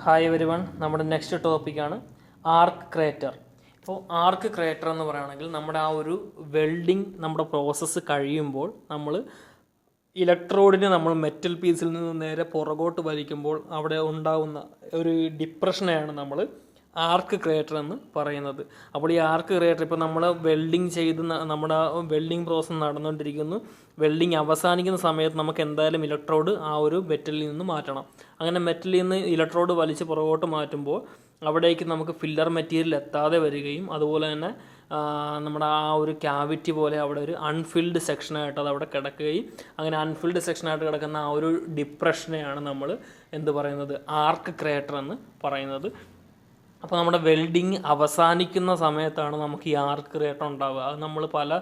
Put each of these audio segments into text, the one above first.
Hi everyone, നമ്മുടെ next ടോപ്പിക്കാണ് ആർക്ക് crater. ഇപ്പോൾ ആർക്ക് ക്രേറ്റർ എന്ന് പറയുകയാണെങ്കിൽ നമ്മുടെ ആ ഒരു വെൽഡിങ് നമ്മുടെ പ്രോസസ്സ് കഴിയുമ്പോൾ നമ്മൾ ഇലക്ട്രോഡിനെ നമ്മൾ മെറ്റൽ പീസിൽ നിന്ന് നേരെ പുറകോട്ട് വലിക്കുമ്പോൾ അവിടെ ഉണ്ടാകുന്ന ഒരു ഡിപ്രഷനെയാണ് നമ്മൾ ആർക്ക് ക്രേറ്റർ എന്ന് പറയുന്നത്. അപ്പോൾ ഈ ആർക്ക് ക്രേറ്റർ ഇപ്പോൾ നമ്മൾ വെൽഡിങ് ചെയ്ത് നമ്മുടെ വെൽഡിങ് പ്രോസസ്സ് നടന്നുകൊണ്ടിരിക്കുന്നു. വെൽഡിങ് അവസാനിക്കുന്ന സമയത്ത് നമുക്ക് എന്തായാലും ഇലക്ട്രോഡ് ആ ഒരു മെറ്റലിൽ നിന്ന് മാറ്റണം. അങ്ങനെ മെറ്റലിൽ നിന്ന് ഇലക്ട്രോഡ് വലിച്ച് പുറകോട്ട് മാറ്റുമ്പോൾ അവിടേക്ക് നമുക്ക് ഫില്ലർ മെറ്റീരിയൽ എത്താതെ വരികയും അതുപോലെ തന്നെ നമ്മുടെ ആ ഒരു ക്യാവിറ്റി പോലെ അവിടെ ഒരു അൺഫിൽഡ് സെക്ഷനായിട്ട് അത് അവിടെ കിടക്കുകയും അങ്ങനെ അൺഫിൽഡ് സെക്ഷനായിട്ട് കിടക്കുന്ന ആ ഒരു ഡിപ്രഷനെയാണ് നമ്മൾ എന്ത് പറയുന്നത്, ആർക്ക് ക്രേറ്റർ എന്ന് പറയുന്നത്. അപ്പോൾ നമ്മുടെ വെൽഡിങ് അവസാനിക്കുന്ന സമയത്താണ് നമുക്ക് ഈ ആർക്ക് ക്രേറ്റർ ഉണ്ടാവുക. അത് നമ്മൾ പല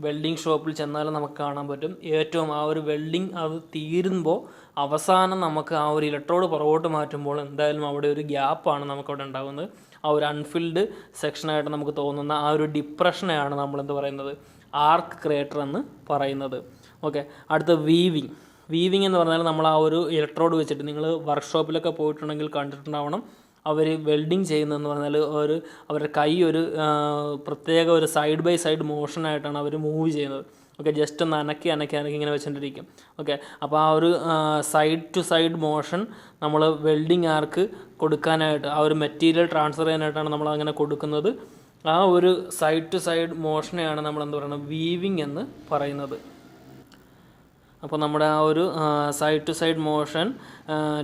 വെൽഡിങ് ഷോപ്പിൽ ചെന്നാലും നമുക്ക് കാണാൻ പറ്റും. ഏറ്റവും ആ ഒരു വെൽഡിങ് അത് തീരുമ്പോൾ അവസാനം നമുക്ക് ആ ഒരു ഇലക്ട്രോഡ് പുറകോട്ട് മാറ്റുമ്പോൾ എന്തായാലും അവിടെ ഒരു ഗ്യാപ്പാണ് നമുക്കവിടെ ഉണ്ടാകുന്നത്. ആ ഒരു അൺഫിൽഡ് സെക്ഷനായിട്ട് നമുക്ക് തോന്നുന്ന ആ ഒരു ഡിപ്രഷനെയാണ് നമ്മളെന്ത് പറയുന്നത്, ആർക്ക് ക്രേറ്റർ എന്ന് പറയുന്നത്. ഓക്കെ, അടുത്ത വീവിങ് എന്ന് പറഞ്ഞാൽ നമ്മൾ ആ ഒരു ഇലക്ട്രോഡ് വെച്ചിട്ട് നിങ്ങൾ വർക്ക്ഷോപ്പിലൊക്കെ പോയിട്ടുണ്ടെങ്കിൽ കണ്ടിട്ടുണ്ടാവണം. അവർ വെൽഡിങ് ചെയ്യുന്നതെന്ന് പറഞ്ഞാൽ അവരുടെ കൈ ഒരു പ്രത്യേക ഒരു സൈഡ് ബൈ സൈഡ് മോഷനായിട്ടാണ് അവർ മൂവ് ചെയ്യുന്നത്. ഓക്കെ, ജസ്റ്റ് ഒന്ന് അനക്കി ഇങ്ങനെ വെച്ചുകൊണ്ടിരിക്കും. ഓക്കെ, അപ്പോൾ ആ ഒരു സൈഡ് ടു സൈഡ് മോഷൻ നമ്മൾ വെൽഡിങ് ആർക്ക് കൊടുക്കാനായിട്ട് ആ ഒരു മെറ്റീരിയൽ ട്രാൻസ്ഫർ ചെയ്യാനായിട്ടാണ് നമ്മൾ അങ്ങനെ കൊടുക്കുന്നത്. ആ ഒരു സൈഡ് ടു സൈഡ് മോഷനെയാണ് നമ്മൾ എന്ത് പറയുന്നത്, വീവിങ് എന്ന് പറയുന്നത്. അപ്പോൾ നമ്മുടെ ആ ഒരു side to side motion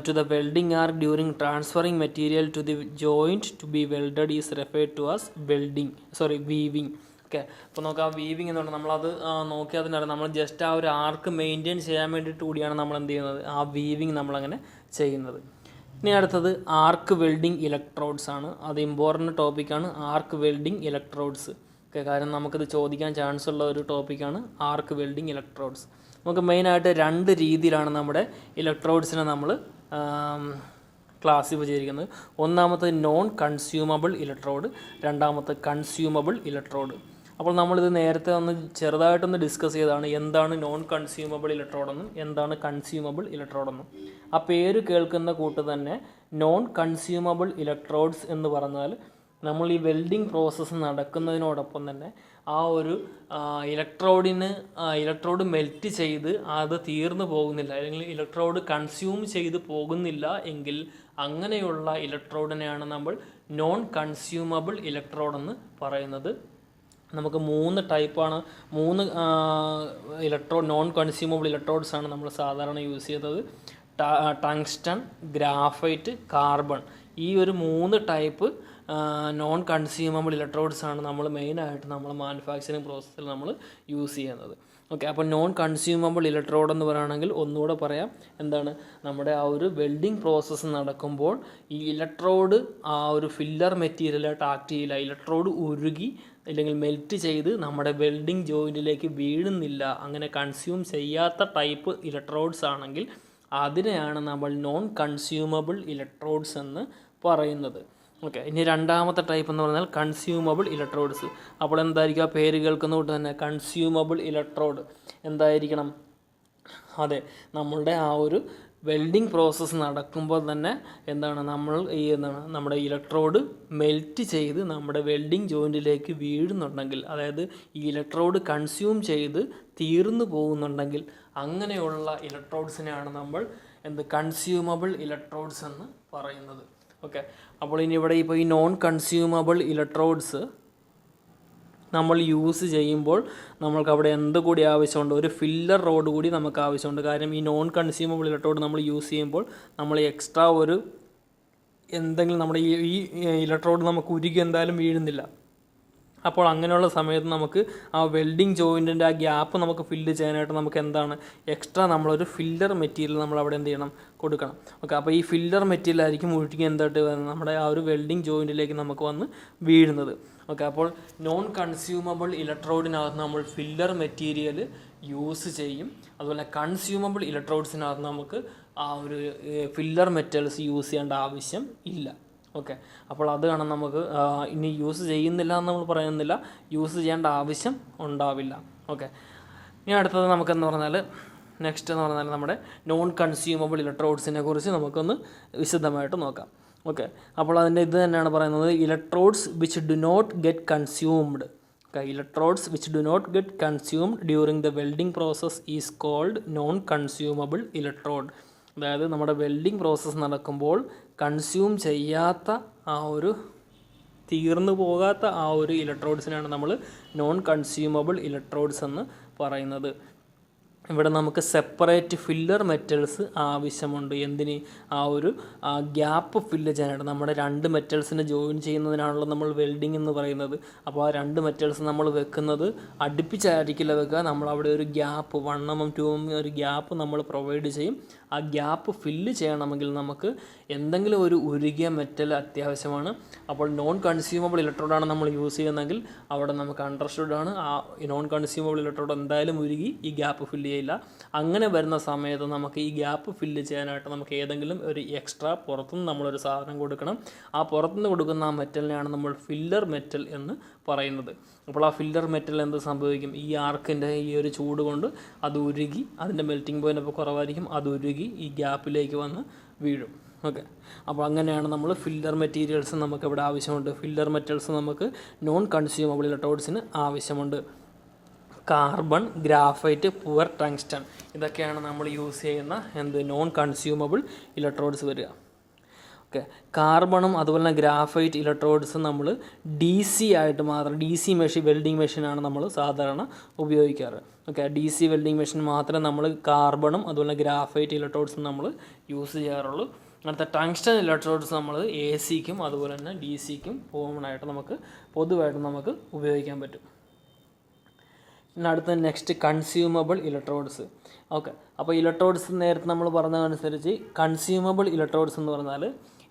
to the welding arc during transferring material to the joint to be welded is referred to as weaving. Okay, അപ്പോൾ നമുക്ക് ആ വീവിങ് എന്ന് പറഞ്ഞാൽ നമ്മളത് നോക്കിയാൽ അതിനറിയാം. നമ്മൾ ജസ്റ്റ് ആ ഒരു ആർക്ക് മെയിൻറ്റെയിൻ ചെയ്യാൻ വേണ്ടിയിട്ട് കൂടിയാണ് നമ്മൾ എന്ത് ചെയ്യുന്നത്, ആ വീവിങ് നമ്മളങ്ങനെ ചെയ്യുന്നത്. ഇനി അടുത്തത് ആർക്ക് വെൽഡിങ് ഇലക്ട്രോഡ്സ് ആണ്. അത് ഇമ്പോർട്ടൻ്റ് ടോപ്പിക്കാണ്, ആർക്ക് വെൽഡിങ് ഇലക്ട്രോഡ്സ്. ഓക്കെ, കാരണം നമുക്കിത് ചോദിക്കാൻ ചാൻസ് ഉള്ള ഒരു ടോപ്പിക്കാണ് ആർക്ക് വെൽഡിങ് ഇലക്ട്രോഡ്സ്. നമുക്ക് മെയിനായിട്ട് രണ്ട് രീതിയിലാണ് നമ്മുടെ ഇലക്ട്രോഡ്സിനെ നമ്മൾ ക്ലാസിഫൈ ചെയ്തിരിക്കുന്നത്. ഒന്നാമത്തെ നോൺ കൺസ്യൂമബിൾ ഇലക്ട്രോഡ്, രണ്ടാമത്തെ കൺസ്യൂമബിൾ ഇലക്ട്രോഡ്. അപ്പോൾ നമ്മളിത് നേരത്തെ ചെറുതായിട്ടൊന്ന് ഡിസ്കസ് ചെയ്തതാണ് എന്താണ് നോൺ കൺസ്യൂമബിൾ ഇലക്ട്രോഡെന്നും എന്താണ് കൺസ്യൂമബിൾ ഇലക്ട്രോഡെന്നും. ആ പേര് കേൾക്കുന്ന കൂട്ട് തന്നെ നോൺ കൺസ്യൂമബിൾ ഇലക്ട്രോഡ്സ് എന്ന് പറഞ്ഞാൽ നമ്മൾ ഈ വെൽഡിങ് പ്രോസസ്സ് നടക്കുന്നതിനോടൊപ്പം തന്നെ ആ ഒരു ഇലക്ട്രോഡ് മെൽറ്റ് ചെയ്ത് അത് തീർന്നു പോകുന്നില്ല, അല്ലെങ്കിൽ ഇലക്ട്രോഡ് കൺസ്യൂം ചെയ്ത് പോകുന്നില്ല എങ്കിൽ അങ്ങനെയുള്ള ഇലക്ട്രോഡിനെയാണ് നമ്മൾ നോൺ കൺസ്യൂമബിൾ ഇലക്ട്രോഡെന്ന് പറയുന്നത്. നമുക്ക് മൂന്ന് ടൈപ്പാണ്, നോൺ കൺസ്യൂമബിൾ ഇലക്ട്രോഡ്സ് ആണ് നമ്മൾ സാധാരണ യൂസ് ചെയ്യുന്നത്. Tungsten, graphite, carbon. ഈ ഒരു 3 ടൈപ്പ് നോൺ കൺസ്യൂമബിൾ ഇലക്ട്രോഡ്സ് ആണ് നമ്മൾ മെയിനായിട്ട് നമ്മൾ മാനുഫാക്ചറിങ് പ്രോസസ്സിൽ നമ്മൾ യൂസ് ചെയ്യുന്നത്. ഓക്കെ, അപ്പോൾ നോൺ കൺസ്യൂമബിൾ ഇലക്ട്രോഡ് എന്ന് പറയുകയാണെങ്കിൽ ഒന്നുകൂടെ പറയാം, എന്താണ്, നമ്മുടെ ആ ഒരു വെൽഡിങ് പ്രോസസ്സ് നടക്കുമ്പോൾ ഈ ഇലക്ട്രോഡ് ആ ഒരു ഫില്ലർ മെറ്റീരിയലായിട്ട് ആക്ട് ചെയ്യില്ല. ഇലക്ട്രോഡ് ഉരുകി അല്ലെങ്കിൽ മെൽറ്റ് ചെയ്ത് നമ്മുടെ വെൽഡിങ് ജോയിൻറ്റിലേക്ക് വീഴുന്നില്ല. അങ്ങനെ കൺസ്യൂം ചെയ്യാത്ത ടൈപ്പ് ഇലക്ട്രോഡ്സ് ആണെങ്കിൽ അതിനെയാണ് നമ്മൾ നോൺ കൺസ്യൂമബിൾ ഇലക്ട്രോഡ്സ് എന്ന് പറയുന്നത്. ഓക്കെ, ഇനി രണ്ടാമത്തെ ടൈപ്പ് എന്ന് പറഞ്ഞാൽ കൺസ്യൂമബിൾ ഇലക്ട്രോഡ്സ്. അപ്പോൾ എന്തായിരിക്കും, ആ പേര് കേൾക്കുന്ന കൊണ്ട് തന്നെ കൺസ്യൂമബിൾ ഇലക്ട്രോഡ് എന്തായിരിക്കണം, അതെ, നമ്മളുടെ ആ ഒരു വെൽഡിങ് പ്രോസസ്സ് നടക്കുമ്പോൾ തന്നെ നമ്മുടെ ഇലക്ട്രോഡ് മെൽറ്റ് ചെയ്ത് നമ്മുടെ വെൽഡിങ് ജോയിൻറ്റിലേക്ക് വീഴുന്നുണ്ടെങ്കിൽ, അതായത് ഈ ഇലക്ട്രോഡ് കൺസ്യൂം ചെയ്ത് തീർന്നു പോകുന്നുണ്ടെങ്കിൽ അങ്ങനെയുള്ള ഇലക്ട്രോഡ്സിനെയാണ് നമ്മൾ കൺസ്യൂമബിൾ ഇലക്ട്രോഡ്സ് എന്ന് പറയുന്നത്. ഓക്കെ, അപ്പോൾ ഇനി ഇവിടെ ഇപ്പോൾ ഈ നോൺ കൺസ്യൂമബിൾ ഇലക്ട്രോഡ്സ് നമ്മൾ യൂസ് ചെയ്യുമ്പോൾ നമ്മൾക്ക് അവിടെ എന്തുകൂടി ആവശ്യമുണ്ട്, ഒരു ഫില്ലർ റോഡ് കൂടി നമുക്ക് ആവശ്യമുണ്ട്. കാര്യം ഈ നോൺ കൺസ്യൂമബിൾ ഇലക്ട്രോഡ് നമ്മൾ യൂസ് ചെയ്യുമ്പോൾ നമ്മൾ എക്സ്ട്രാ എന്തെങ്കിലും നമ്മുടെ ഈ ഇലക്ട്രോഡ് നമുക്ക് ഉരുകി എന്തായാലും വീഴുന്നില്ല. അപ്പോൾ അങ്ങനെയുള്ള സമയത്ത് നമുക്ക് ആ വെൽഡിങ് ജോയിൻറ്റിൻ്റെ ആ ഗ്യാപ്പ് നമുക്ക് ഫില്ല് ചെയ്യാനായിട്ട് നമുക്ക് എക്സ്ട്രാ നമ്മളൊരു ഫില്ലർ മെറ്റീരിയൽ നമ്മൾ അവിടെ എന്ത് ചെയ്യണം, കൊടുക്കണം. ഓക്കെ, അപ്പോൾ ഈ ഫില്ലർ മെറ്റീരിയൽ ആയിരിക്കും ഒഴുകി നമ്മുടെ ആ ഒരു വെൽഡിങ് ജോയിൻറ്റിലേക്ക് നമുക്ക് വന്ന് വീഴുന്നത്. ഓക്കെ, അപ്പോൾ നോൺ കൺസ്യൂമബിൾ ഇലക്ട്രോഡിനകത്ത് നമ്മൾ ഫില്ലർ മെറ്റീരിയൽ യൂസ് ചെയ്യും. അതുപോലെ കൺസ്യൂമബിൾ ഇലക്ട്രോഡ്സിനകത്ത് നമുക്ക് ആ ഒരു ഫില്ലർ മെറ്റൽസ് യൂസ് ചെയ്യേണ്ട ആവശ്യം ഇല്ല. ഓക്കെ, അപ്പോൾ അത് കാണാൻ നമുക്ക് ഇനി യൂസ് ചെയ്യുന്നില്ല എന്ന് നമ്മൾ പറയുന്നില്ല, യൂസ് ചെയ്യേണ്ട ആവശ്യം ഉണ്ടാവില്ല. ഓക്കെ, ഇനി അടുത്തത് നമുക്കെന്ന് പറഞ്ഞാൽ നെക്സ്റ്റ് എന്ന് പറഞ്ഞാൽ നമ്മുടെ നോൺ കൺസ്യൂമബിൾ ഇലക്ട്രോഡ്സിനെ കുറിച്ച് നമുക്കൊന്ന് വിശദമായിട്ട് നോക്കാം. ഓക്കെ, അപ്പോൾ അതിൻ്റെ ഇത് തന്നെയാണ് പറയുന്നത്, electrodes which do not get consumed. Okay, electrodes which do not get consumed during the welding process is called non consumable electrode. അതായത് നമ്മുടെ വെൽഡിംഗ് പ്രോസസ്സ് നടക്കുമ്പോൾ കൺസ്യൂം ചെയ്യാത്ത ആ ഒരു തീർന്നു പോകാത്ത ആ ഒരു ഇലക്ട്രോഡ്സിനാണ് നമ്മൾ നോൺ കൺസ്യൂമബിൾ ഇലക്ട്രോഡ്സ് എന്ന് പറയുന്നത്. ഇവിടെ നമുക്ക് സെപ്പറേറ്റ് ഫില്ലർ മെറ്റൽസ് ആവശ്യമുണ്ട്. എന്തിന്? ആ ഒരു ഗ്യാപ്പ് ഫില്ല് ചെയ്യാനായിട്ട്. നമ്മുടെ രണ്ട് മെറ്റൽസിനെ ജോയിൻ ചെയ്യുന്നതിനാണല്ലോ നമ്മൾ വെൽഡിങ് എന്ന് പറയുന്നത്. അപ്പോൾ ആ രണ്ട് മെറ്റൽസ് നമ്മൾ വെക്കുന്നത് അടുപ്പിച്ചായിരിക്കില്ല വെക്കുക. നമ്മൾ അവിടെ ഒരു ഗ്യാപ്പ് 1 mm 2 mm ഒരു ഗ്യാപ്പ് നമ്മൾ പ്രൊവൈഡ് ചെയ്യും. ആ ഗ്യാപ്പ് ഫില്ല് ചെയ്യണമെങ്കിൽ നമുക്ക് എന്തെങ്കിലും ഒരു ഉരുകിയ മെറ്റൽ അത്യാവശ്യമാണ്. അപ്പോൾ നോൺ കൺസ്യൂമബിൾ ഇലക്ട്രോഡാണ് നമ്മൾ യൂസ് ചെയ്യുന്നതെങ്കിൽ അവിടെ നമുക്ക് അണ്ടർസ്റ്റുഡ് ആണ്, ആ നോൺ കൺസ്യൂമബിൾ ഇലക്ട്രോഡ് എന്തായാലും ഉരുകി ഈ ഗ്യാപ്പ് ഫില്ല് ചെയ്യില്ല. അങ്ങനെ വരുന്ന സമയത്ത് നമുക്ക് ഈ ഗ്യാപ്പ് ഫില്ല് ചെയ്യാനായിട്ട് നമുക്ക് ഏതെങ്കിലും ഒരു എക്സ്ട്രാ പുറത്തുനിന്ന് നമ്മളൊരു സാധനം കൊടുക്കണം. ആ പുറത്തുനിന്ന് കൊടുക്കുന്ന ആ മെറ്റലിനെയാണ് നമ്മൾ ഫില്ലർ മെറ്റൽ എന്ന് പറയുന്നത്. അപ്പോൾ ആ ഫില്ലർ മെറ്റൽ എന്ത് സംഭവിക്കും? ഈ ആർക്കിൻ്റെ ഈ ഒരു ചൂട് കൊണ്ട് അത് ഉരുകി, അതിൻ്റെ മെൽറ്റിംഗ് പോയിൻ്റ് അപ്പോൾ കുറവായിരിക്കും, അത് ഉരുകി ഈ ഗ്യാപ്പിലേക്ക് വന്ന് വീഴും. ഓക്കെ, അപ്പോൾ അങ്ങനെയാണ് നമ്മൾ ഫില്ലർ മെറ്റീരിയൽസ് നമുക്ക് ഇവിടെ ആവശ്യമുണ്ട്. ഫില്ലർ മെറ്റൽസ് നമുക്ക് നോൺ കൺസ്യൂമബിൾ ഇലക്ട്രോഡ്സിന് ആവശ്യമുണ്ട്. കാർബൺ, ഗ്രാഫൈറ്റ്, പുവർ ടങ്സ്റ്റൺ, ഇതൊക്കെയാണ് നമ്മൾ യൂസ് ചെയ്യുന്ന നോൺ കൺസ്യൂമബിൾ ഇലക്ട്രോഡ്സ് വരിക. ഓക്കെ, കാർബണും അതുപോലെ തന്നെ ഗ്രാഫൈറ്റ് ഇലക്ട്രോഡ്സ് നമ്മൾ DC ആയിട്ട് മാത്രം, DC മെഷീൻ വെൽഡിംഗ് മെഷീനാണ് നമ്മൾ സാധാരണ ഉപയോഗിക്കാറ്. ഓക്കെ, DC വെൽഡിംഗ് മെഷീൻ മാത്രമേ നമ്മൾ കാർബണും അതുപോലെ ഗ്രാഫൈറ്റ് ഇലക്ട്രോഡ്സും നമ്മൾ യൂസ് ചെയ്യാറുള്ളൂ. അടുത്ത ടങ്സ്റ്റൺ ഇലക്ട്രോഡ്സ് നമ്മൾ AC-ക്കും അതുപോലെ തന്നെ DC-ക്കും കോമൺ ആയിട്ട് നമുക്ക് പൊതുവായിട്ട് നമുക്ക് ഉപയോഗിക്കാൻ പറ്റും. പിന്നെ അടുത്ത നെക്സ്റ്റ് കൺസ്യൂമബിൾ ഇലക്ട്രോഡ്സ്. ഓക്കെ, അപ്പോൾ ഇലക്ട്രോഡ്സ് നേരത്തെ നമ്മൾ പറഞ്ഞതനുസരിച്ച് കൺസ്യൂമബിൾ ഇലക്ട്രോഡ്സ് എന്ന് പറഞ്ഞാൽ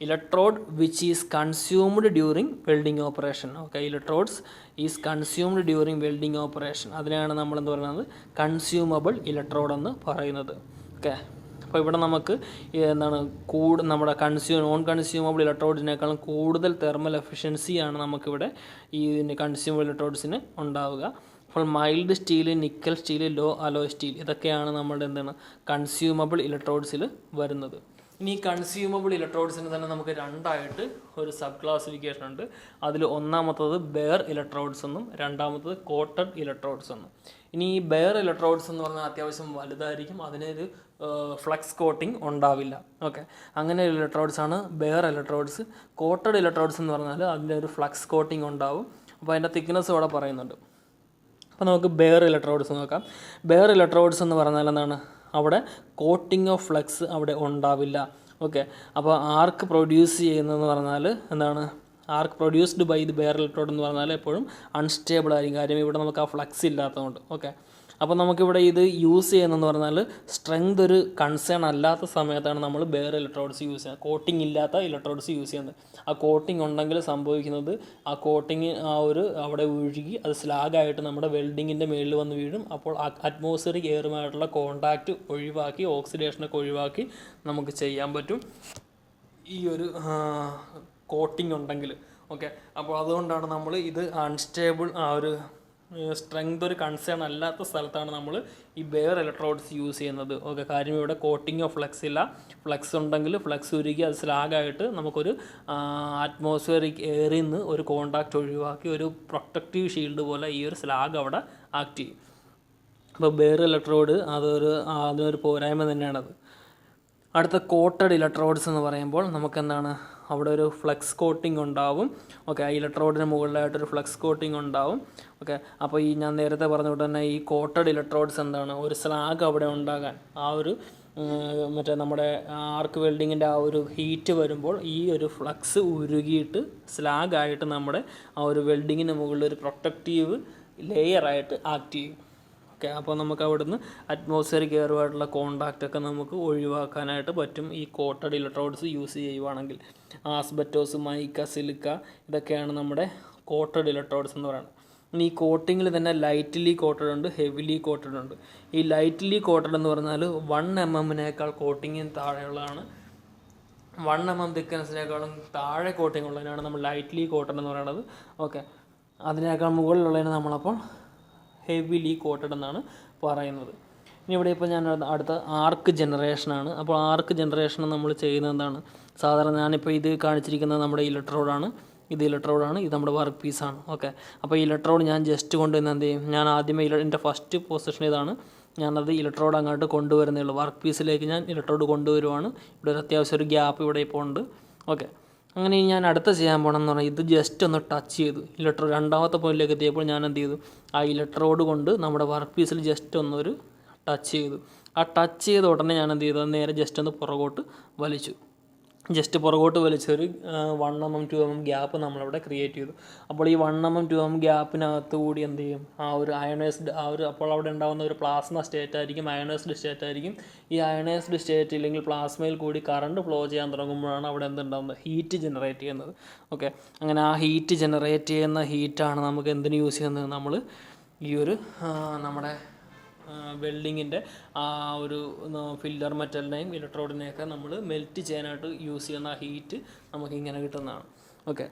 electrode which is consumed during welding operation. Okay, electrodes is consumed during welding operation, അതിനെയാണ് നമ്മൾ എന്ത് പറയുന്നത് കൺസ്യൂമബിൾ ഇലക്ട്രോഡ് എന്ന് പറയുന്നത്. ഓക്കെ, അപ്പോൾ ഇവിടെ നമുക്ക് എന്താണ് നമ്മുടെ നോൺ കൺസ്യൂമബിൾ ഇലക്ട്രോഡ്സിനേക്കാളും കൂടുതൽ തെർമൽ എഫിഷ്യൻസിയാണ് നമുക്കിവിടെ ഈ കൺസ്യൂമബിൾ ഇലക്ട്രോഡ്സിന് ഉണ്ടാവുക. അപ്പോൾ mild steel, nickel steel, low alloy steel, ഇതൊക്കെയാണ് നമ്മുടെ കൺസ്യൂമബിൾ ഇലക്ട്രോഡ്സിൽ വരുന്നത്. ഇനി ഈ കൺസ്യൂമബിൾ ഇലക്ട്രോഡ്സിന് തന്നെ നമുക്ക് രണ്ടായിട്ട് ഒരു സബ് ക്ലാസിഫിക്കേഷൻ ഉണ്ട്. അതിൽ ഒന്നാമത്തത് ബെയർ ഇലക്ട്രോഡ്സ് എന്നും രണ്ടാമത്തത് കോട്ടഡ് ഇലക്ട്രോഡ്സ് എന്നും. ഇനി ഈ ബെയർ ഇലക്ട്രോഡ്സ് എന്ന് പറഞ്ഞാൽ അത്യാവശ്യം വലുതായിരിക്കും, അതിനൊരു ഫ്ലക്സ് കോട്ടിംഗ് ഉണ്ടാവില്ല. ഓക്കെ, അങ്ങനെ ഇലക്ട്രോഡ്സ് ആണ് ബെയർ ഇലക്ട്രോഡ്സ്. കോട്ടഡ് ഇലക്ട്രോഡ്സ് എന്ന് പറഞ്ഞാൽ അതിൻ്റെ ഒരു ഫ്ലക്സ് കോട്ടിംഗ് ഉണ്ടാവും. അപ്പോൾ അതിൻ്റെ തിക്നെസ് ഇവിടെ പറയുന്നുണ്ട്. അപ്പോൾ നമുക്ക് ബെയർ ഇലക്ട്രോഡ്സ് നോക്കാം. ബെയർ ഇലക്ട്രോഡ്സ് എന്ന് പറഞ്ഞാൽ എന്താണ്? അവിടെ കോട്ടിംഗ് ഓഫ് ഫ്ലക്സ് അവിടെ ഉണ്ടാവില്ല. ഓക്കെ, അപ്പോൾ ആർക്ക് പ്രൊഡ്യൂസ് ചെയ്യുന്നതെന്ന് പറഞ്ഞാൽ എന്താണ്? Arc produced by the bare electrode എന്ന് പറഞ്ഞാൽ എപ്പോഴും അൺസ്റ്റേബിൾ ആയിരിക്കും. കാര്യം ഇവിടെ നമുക്ക് ആ ഫ്ലക്സ് ഇല്ലാത്തതുകൊണ്ട്. ഓക്കെ, അപ്പോൾ നമുക്കിവിടെ ഇത് യൂസ് ചെയ്യുന്നതെന്ന് പറഞ്ഞാൽ സ്ട്രെങ്ത് ഒരു കൺസേൺ അല്ലാത്ത സമയത്താണ് നമ്മൾ ബെയർ ഇലക്ട്രോഡ്സ് യൂസ് ചെയ്യുന്നത്, കോട്ടിംഗ് ഇല്ലാത്ത ഇലക്ട്രോഡ്സ് യൂസ് ചെയ്യുന്നത്. ആ കോട്ടിംഗ് ഉണ്ടെങ്കിൽ സംഭവിക്കുന്നത് ആ കോട്ടിങ് അവിടെ ഒഴുകി അത് സ്ലാഗായിട്ട് നമ്മുടെ വെൽഡിങ്ങിൻ്റെ മേളിൽ വന്ന് വീഴും. അപ്പോൾ അറ്റ്മോസ്ഫിയറിക് എയറുമായിട്ടുള്ള കോണ്ടാക്റ്റ് ഒഴിവാക്കി, ഓക്സിഡേഷനൊക്കെ ഒഴിവാക്കി നമുക്ക് ചെയ്യാൻ പറ്റും ഈ ഒരു കോട്ടിംഗ് ഉണ്ടെങ്കിൽ. ഓക്കെ, അപ്പോൾ അതുകൊണ്ടാണ് നമ്മൾ ഇത് അൺസ്റ്റേബിൾ സ്ട്രെങ്ത് ഒരു കൺസേൺ അല്ലാത്ത സ്ഥലത്താണ് നമ്മൾ ഈ ബെയർ ഇലക്ട്രോഡ്സ് യൂസ് ചെയ്യുന്നത്. ഓക്കെ, കാര്യം ഇവിടെ കോട്ടിങ്ങോ ഫ്ലക്സ് ഇല്ല. ഫ്ലക്സ് ഉണ്ടെങ്കിൽ ഫ്ലക്സ് ഉരുകി അത് സ്ലാഗായിട്ട് നമുക്കൊരു അറ്റ്മോസ്ഫിയറിക് എയറിൽ നിന്ന് ഒരു കോണ്ടാക്റ്റ് ഒഴിവാക്കി ഒരു പ്രൊട്ടക്റ്റീവ് ഷീൽഡ് പോലെ ഈ ഒരു സ്ലാഗ് അവിടെ ആക്ട് ചെയ്യും. അപ്പോൾ ബെയർ ഇലക്ട്രോഡ് അതിനൊരു പോരായ്മ തന്നെയാണത്. അടുത്ത കോട്ടഡ് ഇലക്ട്രോഡ്സ് എന്ന് പറയുമ്പോൾ നമുക്കെന്താണ്? അവിടെ ഒരു ഫ്ലക്സ് കോട്ടിംഗ് ഉണ്ടാവും. ഓക്കെ, ആ ഇലക്ട്രോഡിന് മുകളിലായിട്ടൊരു ഫ്ലക്സ് കോട്ടിംഗ് ഉണ്ടാവും. ഓക്കെ, അപ്പോൾ ഈ ഞാൻ നേരത്തെ പറഞ്ഞുകൊണ്ട് തന്നെ ഈ കോട്ടഡ് ഇലക്ട്രോഡ്സ് എന്താണ്? ഒരു സ്ലാഗ് അവിടെ ഉണ്ടാകാൻ നമ്മുടെ ആർക്ക് വെൽഡിങ്ങിൻ്റെ ആ ഒരു ഹീറ്റ് വരുമ്പോൾ ഈ ഒരു ഫ്ലക്സ് ഉരുകിയിട്ട് സ്ലാഗായിട്ട് നമ്മുടെ ആ ഒരു വെൽഡിങ്ങിന് മുകളിൽ ഒരു പ്രൊട്ടക്റ്റീവ് ലെയറായിട്ട് ആക്ട് ചെയ്യും. ഓക്കെ, അപ്പോൾ നമുക്ക് അവിടുന്ന് അറ്റ്മോസ്ഫിയറിക് എയറുമായിട്ടുള്ള കോണ്ടാക്റ്റൊക്കെ നമുക്ക് ഒഴിവാക്കാനായിട്ട് പറ്റും ഈ കോട്ടഡ് ഇലക്ട്രോഡ്സ് യൂസ് ചെയ്യുവാണെങ്കിൽ. ആസ്ബറ്റോസ്, മൈക്ക, സിലിക്ക, ഇതൊക്കെയാണ് നമ്മുടെ കോട്ടഡ് ഇലക്ട്രോഡ്സ് എന്ന് പറയുന്നത്. ഇനി ഈ കോട്ടിങ്ങിൽ തന്നെ ലൈറ്റ്ലി കോട്ടഡ് ഉണ്ട്, ഹെവിലി കോട്ടഡ് ഉണ്ട്. ഈ ലൈറ്റ്ലി കോട്ടഡ് എന്ന് പറഞ്ഞാൽ 1 mm കോട്ടിങ്ങിന് താഴെയുള്ളതാണ്. 1 mm തിക്നെസ്സിനേക്കാളും താഴെ കോട്ടിംഗ് ഉള്ളതിനാണ് നമ്മൾ ലൈറ്റ്ലി കോട്ടഡ് എന്ന് പറയുന്നത്. ഓക്കെ, അതിനേക്കാൾ മുകളിലുള്ളതിന് നമ്മളപ്പോൾ ഹെവിലി കോട്ടഡ് എന്നാണ് പറയുന്നത്. ഇനി ഇവിടെ ഇപ്പോൾ ഞാൻ അടുത്ത ആർക്ക് ജനറേഷനാണ്. അപ്പോൾ ആർക്ക് ജനറേഷൻ നമ്മൾ ചെയ്യുന്നത് എന്താണ്? സാധാരണ ഞാനിപ്പോൾ ഇത് കാണിച്ചിരിക്കുന്നത് നമ്മുടെ ഇലക്ട്രോഡാണ്, ഇത് ഇലക്ട്രോഡാണ്, ഇത് നമ്മുടെ വർക്ക് പീസാണ്. ഓക്കെ, അപ്പോൾ ഈ ഇലക്ട്രോഡ് ഞാൻ ജസ്റ്റ് കൊണ്ടുവന്ന് എന്ത് ചെയ്യും, ഞാൻ ആദ്യമേ എൻ്റെ ഫസ്റ്റ് പൊസിഷൻ ഇതാണ്, ഞാനത് ഇലക്ട്രോഡ് അങ്ങോട്ട് കൊണ്ടുവരുന്നേ ഉള്ളൂ. വർക്ക് പീസിലേക്ക് ഞാൻ ഇലക്ട്രോഡ് കൊണ്ടുവരുവാണ്. ഇവിടെ ഒരു അത്യാവശ്യം ഒരു ഗ്യാപ്പ് ഇവിടെ ഇപ്പോൾ ഉണ്ട്. ഓക്കെ, അങ്ങനെ ഞാൻ അടുത്ത ചെയ്യാൻ പോകണമെന്ന് പറഞ്ഞാൽ ഇത് ജസ്റ്റ് ഒന്ന് ടച്ച് ചെയ്തു. ഇലക്ട്രോഡ് രണ്ടാമത്തെ പോയിന്റിലേക്ക് എത്തിയപ്പോൾ ഞാൻ എന്ത് ചെയ്തു, ആ ഇലക്ട്രോഡ് കൊണ്ട് നമ്മുടെ വർക്ക് പീസിൽ ജസ്റ്റ് ഒന്നൊരു ടച്ച് ചെയ്തു. ആ ടച്ച് ചെയ്ത ഉടനെ ഞാൻ എന്ത് ചെയ്തു, നേരെ ജസ്റ്റ് ഒന്ന് പുറകോട്ട് വലിച്ചു. ജസ്റ്റ് പുറകോട്ട് വലിച്ചൊരു 1 mm 2 mm ഗ്യാപ്പ് നമ്മളവിടെ ക്രിയേറ്റ് ചെയ്തു. അപ്പോൾ ഈ 1 mm 2 mm ഗ്യാപ്പിനകത്ത് കൂടി എന്ത് ചെയ്യും, ആ ഒരു അയണൈസ്ഡ് അപ്പോൾ അവിടെ ഉണ്ടാകുന്ന ഒരു പ്ലാസ്മ സ്റ്റേറ്റ് ആയിരിക്കും, അയണൈസ്ഡ് സ്റ്റേറ്റ് ആയിരിക്കും. ഈ അയണൈസ്ഡ് സ്റ്റേറ്റ് ഇല്ലെങ്കിൽ പ്ലാസ്മയിൽ കൂടി കറണ്ട് ഫ്ലോ ചെയ്യാൻ തുടങ്ങുമ്പോഴാണ് അവിടെ എന്തുണ്ടാകുന്നത്, ഹീറ്റ് ജനറേറ്റ് ചെയ്യുന്നത്. ഓക്കെ, അങ്ങനെ ആ ഹീറ്റ് ജനറേറ്റ് ചെയ്യുന്ന ഹീറ്റാണ് നമുക്ക് എന്തിന് യൂസ് ചെയ്യുന്നത്, നമ്മൾ ഈ ഒരു നമ്മുടെ വെൽഡിങ്ങിൻ്റെ ആ ഒരു ഫില്ലർ മെറ്റലിനെയും ഇലക്ട്രോഡിനെയൊക്കെ നമ്മൾ മെൽറ്റ് ചെയ്യാനായിട്ട് യൂസ് ചെയ്യുന്ന ആ ഹീറ്റ് നമുക്കിങ്ങനെ കിട്ടുന്നതാണ്. ഓക്കെ.